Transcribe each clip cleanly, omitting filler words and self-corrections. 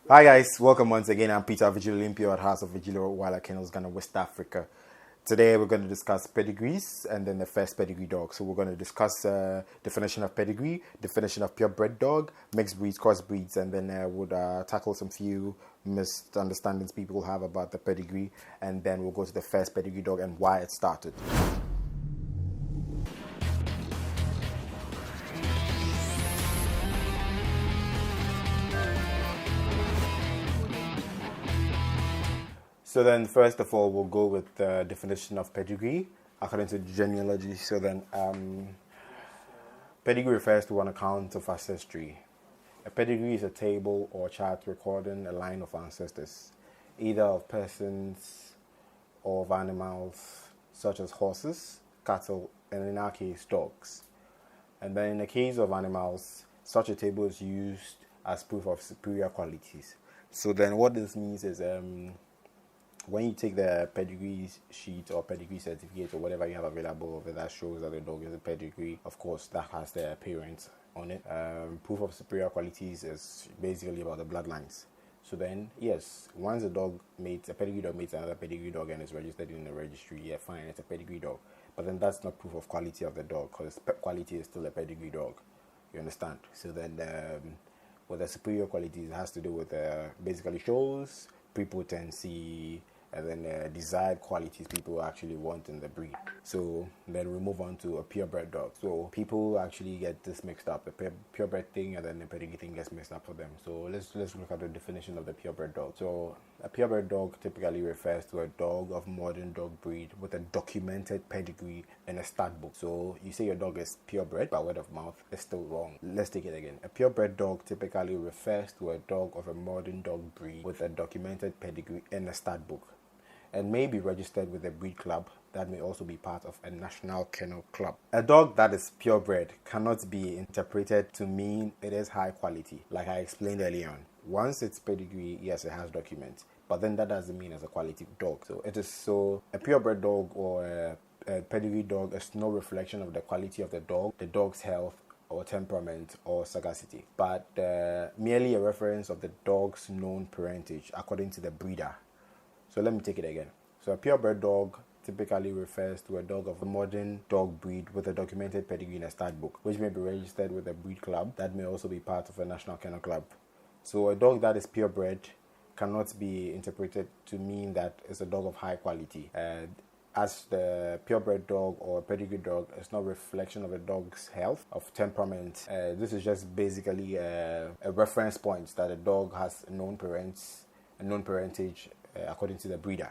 Hi guys, welcome once again. I'm Peter Vigil Olympio at House of Vigil Rottweiler Kennels, Ghana, West Africa. Today we're going to discuss pedigrees and then the first pedigree dog. So we're going to discuss definition of pedigree, definition of purebred dog, mixed breeds, cross breeds, and then we'll tackle some few misunderstandings people have about the pedigree, and then we'll go to the first pedigree dog and why it started. So then, first of all, we'll go with the definition of pedigree according to genealogy. So then, pedigree refers to an account of ancestry. A pedigree is a table or chart recording a line of ancestors, either of persons or of animals, such as horses, cattle, and in our case, dogs. And then in the case of animals, such a table is used as proof of superior qualities. So then what this means is when you take the pedigree sheet or pedigree certificate or whatever you have available that shows that the dog is a pedigree, of course, that has the parents on it. Proof of superior qualities is basically about the bloodlines. So then, yes, once a pedigree dog mates another pedigree dog and is registered in the registry, yeah, fine, it's a pedigree dog. But then that's not proof of quality of the dog, because quality is still a pedigree dog. You understand? So then, with the superior qualities, it has to do with basically shows prepotency, and then desired qualities people actually want in the breed. So then we move on to a purebred dog. So people actually get this mixed up. The purebred thing and then the pedigree thing gets mixed up for them. So let's look at the definition of the purebred dog. So a purebred dog typically refers to a dog of modern dog breed with a documented pedigree and a stat book. So you say your dog is purebred by word of mouth, it's still wrong. Let's take it again. A purebred dog typically refers to a dog of a modern dog breed with a documented pedigree and a stat book, and may be registered with a breed club that may also be part of a national kennel club. A dog that is purebred cannot be interpreted to mean it is high quality, like I explained earlier on. Once it's pedigree, yes, it has documents, but then that doesn't mean it's a quality dog. So a purebred dog or a pedigree dog is no reflection of the quality of the dog's health or temperament or sagacity, but merely a reference of the dog's known parentage according to the breeder. So let me take it again. So a purebred dog typically refers to a dog of a modern dog breed with a documented pedigree in a stat book, which may be registered with a breed club that may also be part of a national kennel club. So a dog that is purebred cannot be interpreted to mean that it's a dog of high quality. As the purebred dog or pedigree dog is not a reflection of a dog's health, of temperament. This is just basically a reference point that a dog has known parentage according to the breeder.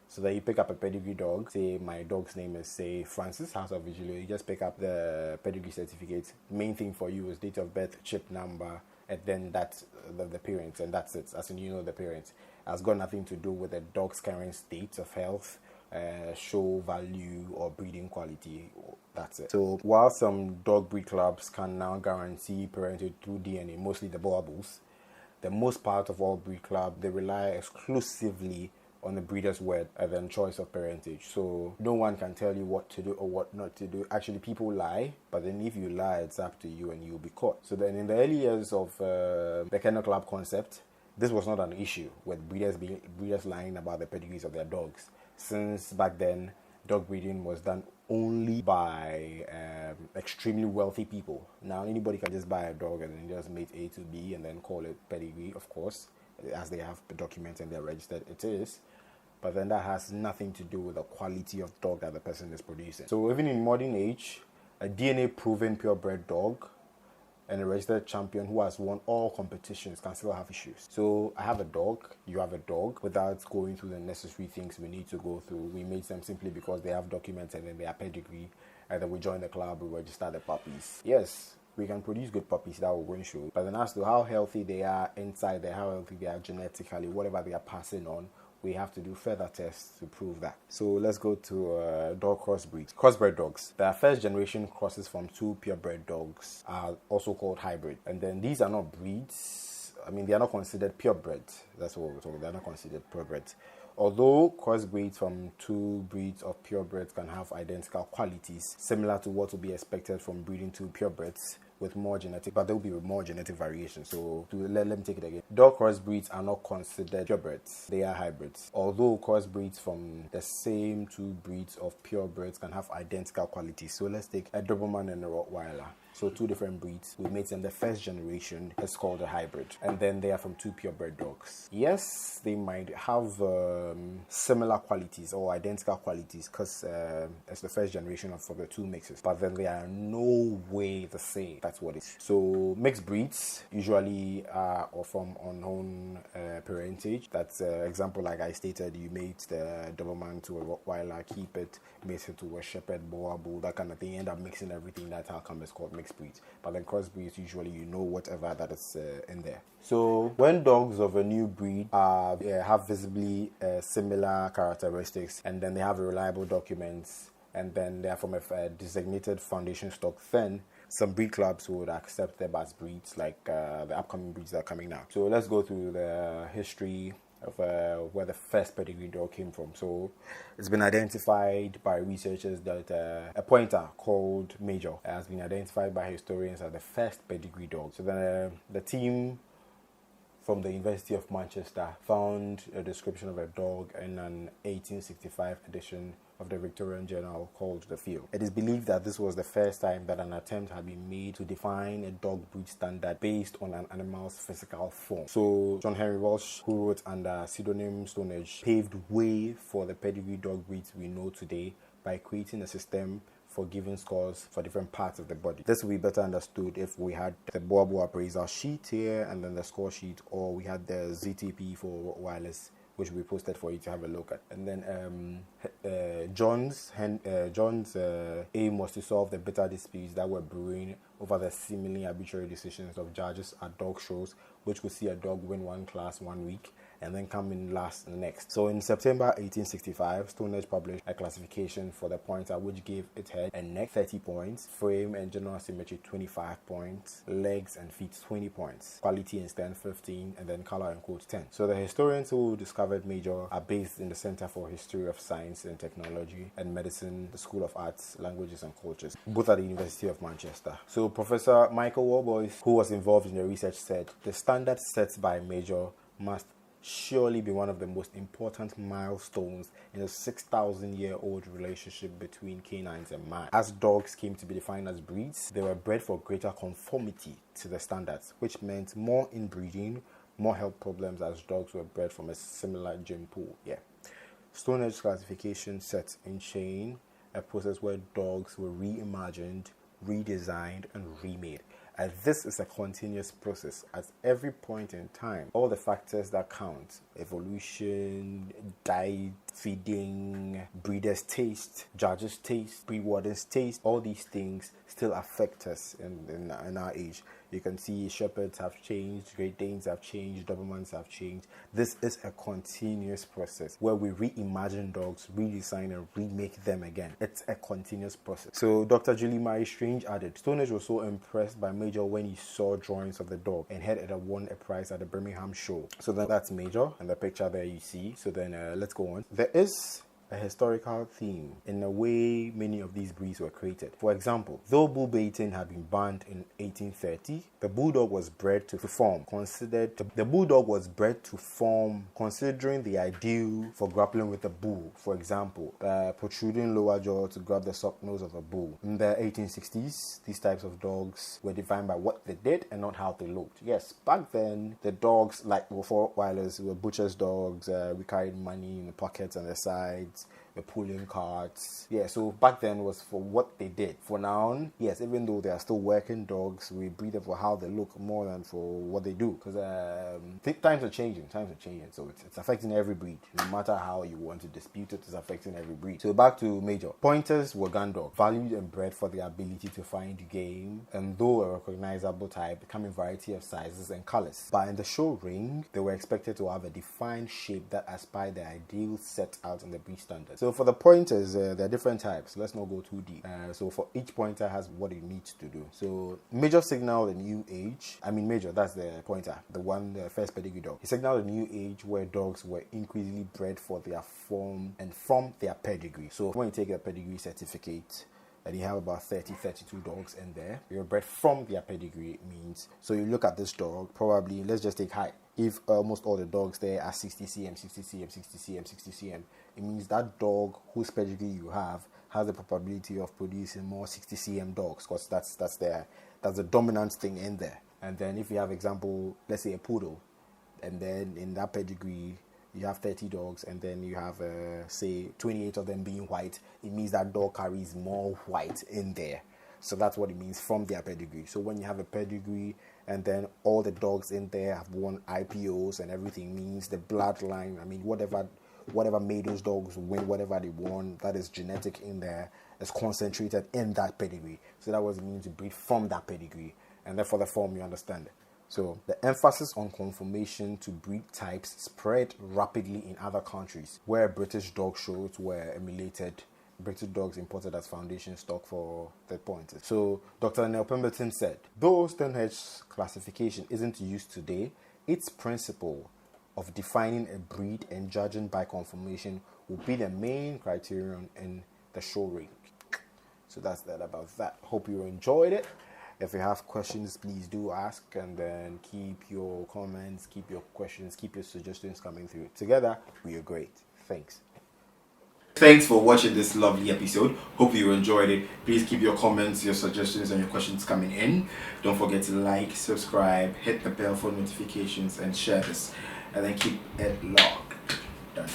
So that you pick up a pedigree dog, say my dog's name is, say, Francis, House of Vigilio, you just pick up the pedigree certificate. Main thing for you is date of birth, chip number, and then that's the parents, and that's it. As in, you know, the parents. It has got nothing to do with the dog's current state of health, show value, or breeding quality. That's it. So while some dog breed clubs can now guarantee parentage through DNA, mostly the Boables, the most part of all breed club, they rely exclusively on the breeder's word and then choice of parentage. So no one can tell you what to do or what not to do. Actually, people lie, but then if you lie, it's up to you and you'll be caught. So then in the early years of the kennel club concept, this was not an issue with breeders lying about the pedigrees of their dogs. Since back then, dog breeding was done only by extremely wealthy people. Now anybody can just buy a dog and then just mate A to B and then call it pedigree, of course, as they have the documents and they're registered, it is. But then that has nothing to do with the quality of dog that the person is producing. So even in modern age, a DNA proven purebred dog and a registered champion who has won all competitions can still have issues. So I have a dog, you have a dog, without going through the necessary things we need to go through. We made them simply because they have documents and then they are pedigree, and then we join the club, we register the puppies. Yes, we can produce good puppies, that will go and show. But then as to how healthy they are inside there, how healthy they are genetically, whatever they are passing on, we have to do further tests to prove that. So let's go to dog crossbreeds. Crossbred dogs. The first generation crosses from two purebred dogs are also called hybrid. And then these are not breeds. I mean, they are not considered purebred. That's what we're talking. They are not considered purebreds. Although crossbreeds from two breeds of purebreds can have identical qualities, similar to what would be expected from breeding two purebreds, with more genetic, but there will be more genetic variation. So let me take it again. Dog crossbreeds are not considered purebreds. They are hybrids. Although crossbreeds from the same two breeds of purebreds can have identical qualities. So let's take a Doberman and a Rottweiler. So two different breeds. We made them the first generation. It's called a hybrid. And then they are from two purebred dogs. Yes, they might have similar qualities or identical qualities because it's the first generation of the two mixes. But then they are no way the same. That's what it is. So mixed breeds usually are from unknown parentage. That's example like I stated. You made the Doberman to a Rottweiler, keep it, mix it to a Shepherd, Boer, Bull, that kind of thing. You end up mixing everything. That's how come it's called mixed breeds. But then crossbreeds, usually you know whatever that is in there. So when dogs of a new breed have visibly similar characteristics, and then they have reliable documents, and then they are from a designated foundation stock, then some breed clubs would accept them as breeds, like the upcoming breeds that are coming now. So let's go through the history of where the first pedigree dog came from. So it's been identified by researchers that a pointer called Major has been identified by historians as the first pedigree dog. So then the team from the University of Manchester found a description of a dog in an 1865 edition of the Victorian Journal called The Field. It is believed that this was the first time that an attempt had been made to define a dog breed standard based on an animal's physical form. So John Henry Walsh, who wrote under pseudonym Stonehenge, paved way for the pedigree dog breeds we know today by creating a system for giving scores for different parts of the body. This will be better understood if we had the Boer appraisal sheet here and then the score sheet, or we had the ZTP for Rottweilers, which we posted for you to have a look at. And then John's aim was to solve the bitter disputes that were brewing over the seemingly arbitrary decisions of judges at dog shows, which could see a dog win one class 1 week and then come in last next. So in September 1865, Stonehenge published a classification for the pointer, which gave its head and neck 30 points, frame and general symmetry 25 points, legs and feet 20 points, quality and stand 15, and then color and coat 10. So the historians who discovered Major are based in the Center for History of Science and Technology and Medicine, the School of Arts, Languages and Cultures, both at the University of Manchester. So Professor Michael Warboys, who was involved in the research, said the standard set by Major must surely be one of the most important milestones in a 6,000-year-old relationship between canines and man. As dogs came to be defined as breeds, they were bred for greater conformity to the standards, which meant more inbreeding, more health problems, as dogs were bred from a similar gene pool. Stonehenge classification set in chain a process where dogs were reimagined, redesigned, and remade. And this is a continuous process. At every point in time, all the factors that count, evolution, diet, feeding, breeder's taste, judge's taste, breed-warden's taste, all these things still affect us in our age. You can see Shepherds have changed, Great Danes have changed, Dobermans have changed. This is a continuous process where we reimagine dogs, redesign and remake them again. It's a continuous process. So Dr. Julie Mary Strange added, Stonehenge was so impressed by Major when he saw drawings of the dog and had it won a prize at the Birmingham show. So then that's Major and the picture there you see. So then let's go on. There is a historical theme in the way many of these breeds were created. For example, though bull baiting had been banned in 1830, the bulldog was bred to form, considering the ideal for grappling with a bull. For example, the protruding lower jaw to grab the soft nose of a bull. In the 1860s, these types of dogs were defined by what they did and not how they looked. Yes, back then, the dogs, like before Rottweilers, were butcher's dogs. We carried money in the pockets and the sides. The pulling carts. So back then was for what they did. For now, yes, even though they are still working dogs, we breed them for how they look more than for what they do. Because times are changing. So it's affecting every breed. No matter how you want to dispute it, it's affecting every breed. So back to Major. Pointers were gun dogs, valued and bred for their ability to find game, and though a recognizable type, they come in a variety of sizes and colors. But in the show ring, they were expected to have a defined shape that aspired the ideal set out in the breed standards. So for the pointers, there are different types. Let's not go too deep. So for each pointer has what it needs to do. So Major signaled a new age. Major, that's the pointer, the first pedigree dog. He signaled a new age where dogs were increasingly bred for their form and from their pedigree. So when you take a pedigree certificate, and you have about 32 dogs in there. You're bred from their pedigree, means. So you look at this dog, probably, let's just take height. If almost all the dogs there are 60 cm, 60 cm, 60 cm, 60 cm, it means that dog whose pedigree you have has the probability of producing more 60 cm dogs, because that's the dominant thing in there. And then if you have, example, let's say a poodle, and then in that pedigree you have 30 dogs, and then you have say 28 of them being white, it means that dog carries more white in there. So that's what it means, from their pedigree. So when you have a pedigree and then all the dogs in there have won IPOs and everything, means the bloodline, I mean, whatever made those dogs win, whatever they won, that is genetic in there, is concentrated in that pedigree. So that was it means to breed from that pedigree. And therefore the form, you understand it. So the emphasis on conformation to breed types spread rapidly in other countries, where British dog shows were emulated. British dogs imported as foundation stock for third pointers. So Dr. Neil Pemberton said, though Stonehenge classification isn't used today, its principle of defining a breed and judging by conformation will be the main criterion in the show ring. So that's that about that. Hope you enjoyed it. If you have questions, please do ask, and then keep your comments, keep your questions, keep your suggestions coming through. Together, we are great. Thanks. Thanks for watching this lovely episode. Hope you enjoyed it. Please keep your comments, your suggestions, and your questions coming in. Don't forget to like, subscribe, hit the bell for notifications, and share this. And then keep it locked. Done.